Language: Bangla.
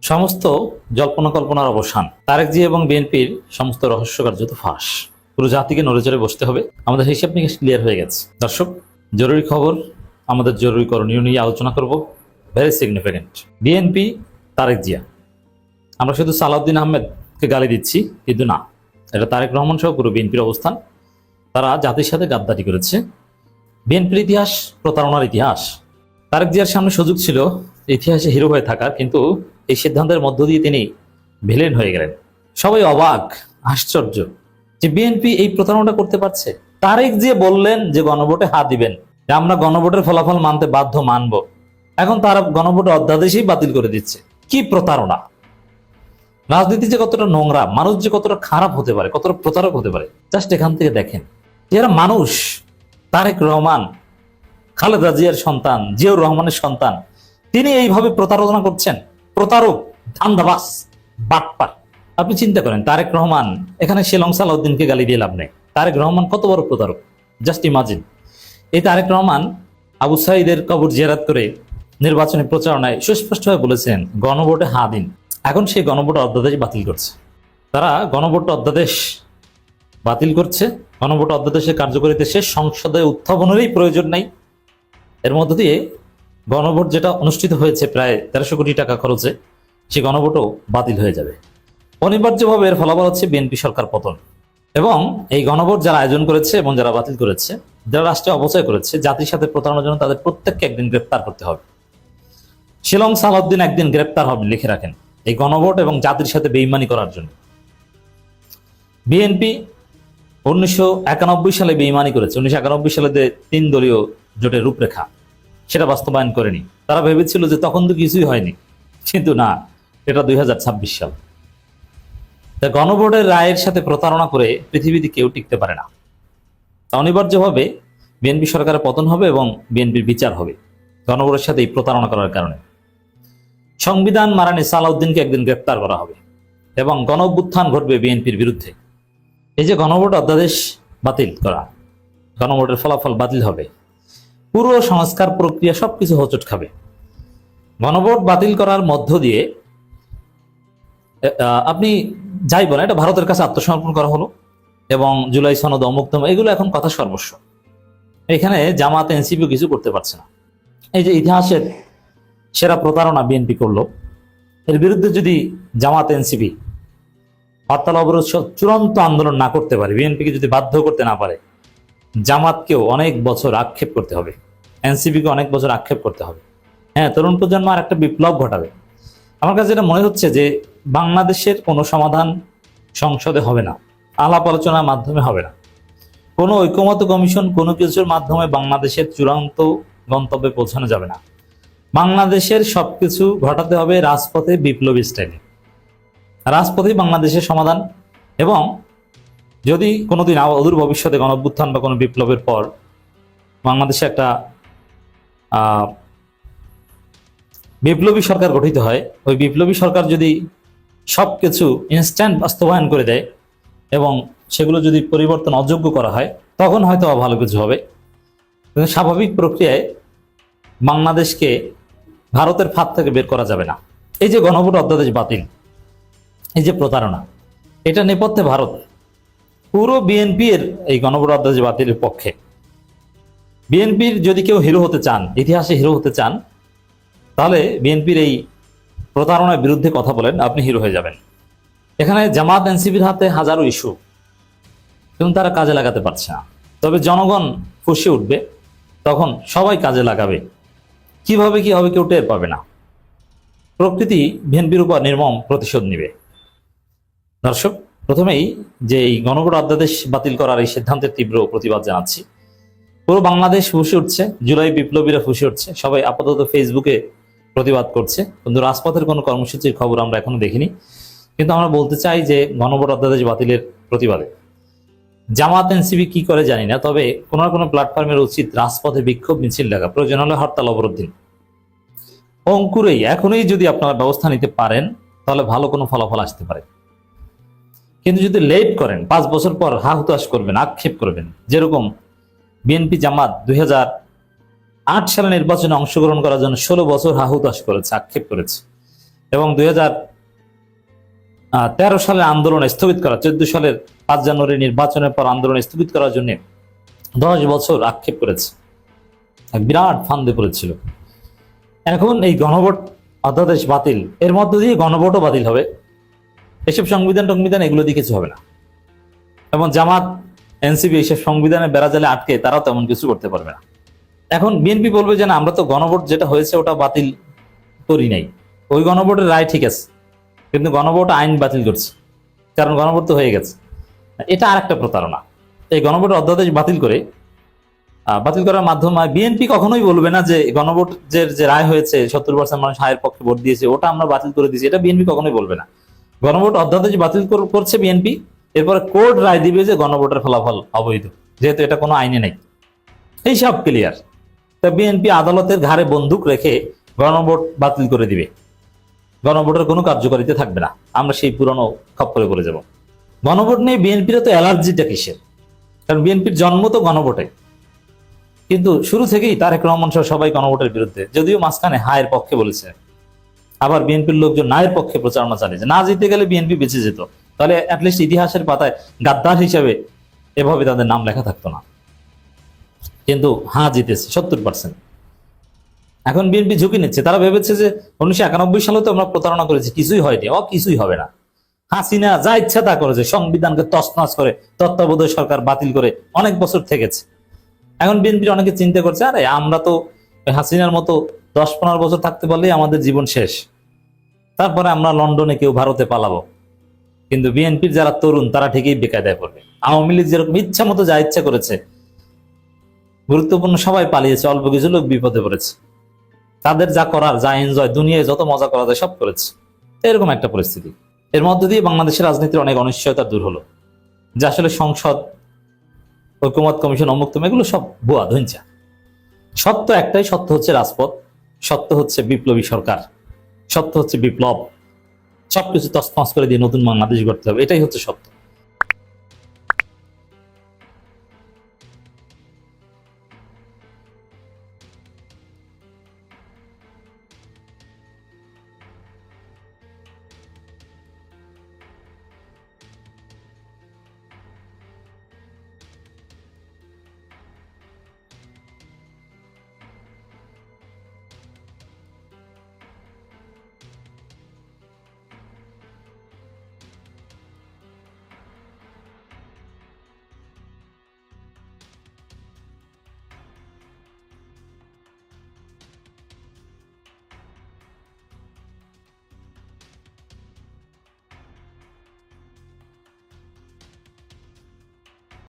সমস্ত জল্পনা কল্পনার অবসান, তারেক জি এবং বিএনপির সমস্ত রহস্য কার্যত ফাঁস। পুরো জাতিকে নড়েচড়ে বসতে হবে। আমাদের হিসাব নিকাশ ক্লিয়ার হয়ে গেছে। দর্শক, জরুরি খবর, আমাদের জরুরি করণীয় নিয়ে আলোচনা করব। Very significant. বিএনপি, তারেক জিয়া। আমরা শুধু সালাউদ্দিন আহমেদকে গালি দিচ্ছি, কিন্তু না, এটা তারেক রহমান সহ পুরো বিএনপির অবস্থান। তারা জাতির সাথে গাদ্দারি করেছে। বিএনপির ইতিহাস প্রতারণার ইতিহাস। তারেক জিয়ার সামনে সুযোগ ছিল ইতিহাসে হিরো হয়ে থাকার, কিন্তু এই সিদ্ধান্তের মধ্য দিয়ে তিনি ভিলেন হয়ে গেলেন। সবাই অবাক, আশ্চর্য যে বিএনপি এই প্রতারণাটা করতে পারছে। তারেক জিয়া বললেন যে গণভোটে হাত দিবেন, যে আমরা গণভোটের ফলাফল মানতে বাধ্য, মানব। এখন তারা গণভোটের অধ্যাদেশই বাতিল করে দিচ্ছে। কি প্রতারণা! রাজনীতি যে কতটা নোংরা, মানুষ যে কতটা খারাপ হতে পারে, কতটা প্রতারক হতে পারে, জাস্ট এখান থেকে দেখেন। এরা মানুষ। তারেক রহমান খালেদা জিয়ার সন্তান, জিয়াউর রহমানের সন্তান, তিনি এইভাবে প্রতারণা করছেন। প্রতারক, ধান্দাবাজ, বাটপার। আপনি চিন্তা করেন, তারেক রহমান এখানে শিলং সালাউদ্দিনকে গালি দিয়ে লাভ নেই। তারেক রহমান কত বড় প্রতারক, জাস্ট ইমাজিন। এই তারেক রহমান আবু সাঈদের কবর জিয়ারত করে নির্বাচনী প্রচারণায় সুস্পষ্টভাবে বলেছেন গণভোটে হা দিন। এখন সেই গণভোট অধ্যাদেশ বাতিল করছে। তারা গণভোট অধ্যাদেশ বাতিল করছে। গণভোট অধ্যাদেশের কার্যকারিতা শেষ, সংসদে উত্থাপনেরই প্রয়োজন নাই। এর মধ্য দিয়ে গণভোট যেটা অনুষ্ঠিত হয়েছে প্রায় 1300 কোটি টাকা খরচে, সেই গণভোটও বাতিল হয়ে যাবে। অনিবার্যভাবে এর ফলাফল হচ্ছে বিএনপি সরকার পতন। এবং এই গণভোট যারা আয়োজন করেছে এবং যারা বাতিল করেছে, যারা রাষ্ট্রে অপচয় করেছে, জাতির সাথে প্রতারণার জন্য তাদের প্রত্যেককে একদিন গ্রেপ্তার করতে হবে। শিলং সালাউদ্দিন একদিন গ্রেপ্তার হবে, লিখে রাখেন, এই গণভোট এবং জাতির সাথে বেইমানি করার জন্য। বিএনপি 1991 সালে বেইমানি করেছে। 1991 সালে 3 দলীয় জোটের রূপরেখা, সেটা বাস্তবায়ন করেনি। তারা ভেবেছিল যে তখন তো কিছুই হয়নি, কিন্তু না, এটা 2026 সাল। তা গণভোটের রায়ের সাথে প্রতারণা করে পৃথিবীতে কেউ টিকতে পারে না। অনিবার্যভাবে বিএনপি সরকারের পতন হবে এবং বিএনপির বিচার হবে গণভোটের সাথে এই প্রতারণা করার কারণে। সংবিধান মারানি সালাউদ্দিনকে একদিন গ্রেপ্তার করা হবে এবং গণঅভ্যুত্থান ঘটবে বিএনপির বিরুদ্ধে। এই যে গণভোট অধ্যাদেশ বাতিল করা, গণভোটের ফলাফল বাতিল হবে, পুরো সংস্কার প্রক্রিয়া সবকিছু হোঁচট খাবে। গণভোট বাতিল করার মধ্য দিয়ে আপনি যাই বলেন, এটা ভারতের কাছে আত্মসমর্পণ করা হলো এবং জুলাই সনদ, অমুক তমুক, এগুলো এখন কথা সর্বস্ব। এখানে জামাত, এনসিপি কিছু করতে পারছে না। এই যে ইতিহাসের সেরা প্রতারণা বিএনপি করলো, এর বিরুদ্ধে যদি জামাত, এনসিপি হরতাল, অবরোধ চূড়ান্ত আন্দোলন না করতে পারে, বিএনপিকে যদি বাধ্য করতে না পারে, জামাতকেও অনেক বছর আক্ষেপ করতে হবে, এনসিপিকে অনেক বছর আক্ষেপ করতে হবে। হ্যাঁ, তরুণ প্রজন্ম আর একটা বিপ্লব ঘটাবে। আমার কাছে যেটা মনে হচ্ছে যে বাংলাদেশের কোনো সমাধান সংসদে হবে না, আলাপ আলোচনার মাধ্যমে হবে না, কোনো ঐকমত্য কমিশন, কোনো কিছুর মাধ্যমে বাংলাদেশের চূড়ান্ত গন্তব্যে পৌঁছানো যাবে না। বাংলাদেশের সবকিছু ঘটাতে হবে রাজপথে, বিপ্লবী স্টাইলে। রাজপথেই বাংলাদেশের সমাধান। এবং যদি কোনোদিন অদূর ভবিষ্যতে গণঅভ্যুত্থান বা কোনো বিপ্লবের পর বাংলাদেশে একটা বিপ্লবী সরকার গঠিত হয়, ওই বিপ্লবী সরকার যদি সবকিছু ইনস্ট্যান্ট বাস্তবায়ন করে দেয় এবং সেগুলো যদি পরিবর্তন অযোগ্য করা হয়, তখন হয়তো ভালো কিছু হবে। কিন্তু স্বাভাবিক প্রক্রিয়ায় বাংলাদেশকে ভারতের ফাঁদ থেকে বের করা যাবে না। এই যে গণভোট অধ্যাদেশ বাতিল, এই যে প্রতারণা, এটা নেপথ্যে ভারত। পুরো বিএনপি এর এই গণভোট অধ্যাদেশ বাতিলের পক্ষে। বিএনপির যদি কেউ হিরো হতে চান, ইতিহাসে হিরো হতে চান, তাহলে বিএনপির এই প্রতারণার বিরুদ্ধে কথা বলেন, আপনি হিরো হয়ে যাবেন। এখানে জামাত, এনসিপির হাতে হাজারো ইস্যু, কিন্তু তারা কাজে লাগাতে পারছে না। তবে জনগণ ফুঁসে উঠবে, তখন সবাই কাজে লাগাবে। কিভাবে কি হবে কেউ টের পাবে না। প্রকৃতি বিএনপির উপর নির্মম প্রতিশোধ নিবে। দর্শক, প্রথমেই যে এই গণভোট অধ্যাদেশ বাতিল করার এই সিদ্ধান্তের তীব্র প্রতিবাদ জানাচ্ছি। পুরো বাংলাদেশ ফুঁসে উঠছে, জুলাই বিপ্লবীরা ফুঁসে উঠছে, সবাই আপাতত ফেসবুকে প্রতিবাদ করছে, কিন্তু রাজপথের কোনো কর্মসূচির খবর আমরা এখনো দেখিনি। কিন্তু আমরা বলতে চাই যে গণভোট অধ্যাদেশ বাতিলের প্রতিবাদে জামাত, এনসিপি কি করে জানি না, তবে কোনো না কোনো প্ল্যাটফর্মের উচিত রাজপথে বিক্ষোভ মিছিল ডাকা, প্রয়োজন হলে হরতাল, অবরোধ দিন। অঙ্কুরেই এখনই যদি আপনারা ব্যবস্থা নিতে পারেন, তাহলে ভালো কোনো ফলাফল আসতে পারে। কিন্তু যদি লেট করেন, 5 বছর পর হা হুতাশ করবেন, আক্ষেপ করবেন, যেরকম বিএনপি জামাত 2008 সালে নির্বাচনে অংশগ্রহণ করার জন্য 16 বছর হা হুতাশ করেছে, আক্ষেপ করেছে। এবং 2013 সালের আন্দোলন স্থগিত করা, 14 সালের 5 জানুয়ারি নির্বাচনের পর আন্দোলন স্থগিত করার জন্য 10 বছর আক্ষেপ করেছে, এক বিরাট ফান্দে পড়েছিল। এখন এই গণভোট অধ্যাদেশ বাতিল, এর মধ্য দিয়ে গণভোটও বাতিল হবে। এসব সংবিধান এগুলো দিয়ে কিছু হবে না। এবং জামাত, এনসিপি এইসব সংবিধানের বেড়াজালে আটকে তারাও তেমন কিছু করতে পারবে না। এখন বিএনপি বলবে যে না, আমরা তো গণভোট যেটা হয়েছে ওটা বাতিল করি নাই, ওই গণভোটের রায় ঠিক আছে, কিন্তু গণভোট আইন বাতিল করছে, কারণ গণভোট তো হয়ে গেছে। এটা আর একটা প্রতারণা। এই গণভোটের অধ্যাদেশ বাতিল করার মাধ্যমে বিএনপি কখনোই বলবে না যে গণভোটের যে রায় হয়েছে 70% মানুষ হায়ের পক্ষে ভোট দিয়েছে ওটা আমরা বাতিল করে দিয়েছি, এটা বিএনপি কখনোই বলবে না। গণভোট অধ্যাদেশ বাতিল করছে বিএনপি, এরপরে কোর্ট রায় দিবে যে গণভোটের ফলাফল অবৈধ, যেহেতু এটা কোনো আইনে নেই। এই সব ক্লিয়ার। তা বিএনপি আদালতের ঘাড়ে বন্দুক রেখে গণভোট বাতিল করে দিবে, গণভোটের কোনো কার্যকারিতা থাকবে না, আমরা সেই পুরনো খপ্পরে পড়ে যাব। গণভোট নিয়ে বিএনপির তো অ্যালার্জিটা কিসের? কারণ বিএনপির জন্ম তো গণভোটে, কিন্তু শুরু থেকেই তারেক রহমান সহ সবাই গণভোটের বিরুদ্ধে, যদিও মাঝখানে হায়ের পক্ষে বলেছে। আবার বিএনপির লোকজন নায়ের পক্ষে প্রচারণা চালিয়েছে, না জিতে গেলে বিএনপি বেঁচে যেত, তাহলে অ্যাটলিস্ট ইতিহাসের পাতায় গাদ্দার হিসাবে এভাবে তাদের নাম লেখা থাকতো না। কিন্তু জিতেছে 70%। এখন বিএনপি ঝুঁকি নিচ্ছে, তারা ভেবেছে যে 1991 সালে তো আমরা প্রতারণা করেছি, কিছুই হয়নি, কিছুই হবে না। হাসিনা যা ইচ্ছা তা করেছে, সংবিধানকে তছনছ করে তত্ত্বাবধায়ক সরকার বাতিল করে অনেক বছর থেকেছে। এখন বিএনপির অনেকে চিন্তা করছে, আরে আমরা তো হাসিনার মতো 10-15 বছর থাকতে পারলেই আমাদের জীবন শেষ, তারপরে আমরা লন্ডনে কেউ ভারতে পালাবো। কিন্তু বিএনপির যারা তরুণ তারা ঠিকই বেকায়দায় পড়বে। আওয়ামী লীগ যেরকম ইচ্ছা মতো যা ইচ্ছা করেছে, গুরুত্বপূর্ণ সবাই পালিয়েছে, অল্প কিছু লোক বিপদে পড়েছে, তাদের যা করার, যা এনজয়, দুনিয়ায় যত মজা করা যায় সব করেছে। এরকম একটা পরিস্থিতি। এর মধ্য দিয়ে বাংলাদেশের রাজনীতির অনেক অনিশ্চয়তা দূর হলো, যে আসলে সংসদ, ঐকমত্য কমিশন, অমুক তমুক, এগুলো সব ভুয়া ধইঞ্চা। সত্য একটাই, সত্য হচ্ছে রাজপথ, সত্য হচ্ছে বিপ্লবী সরকার, সত্য হচ্ছে বিপ্লব। সবকিছু তছনছ করে দিয়ে নতুন বাংলাদেশ গড়তে হবে, এটাই হচ্ছে সত্য।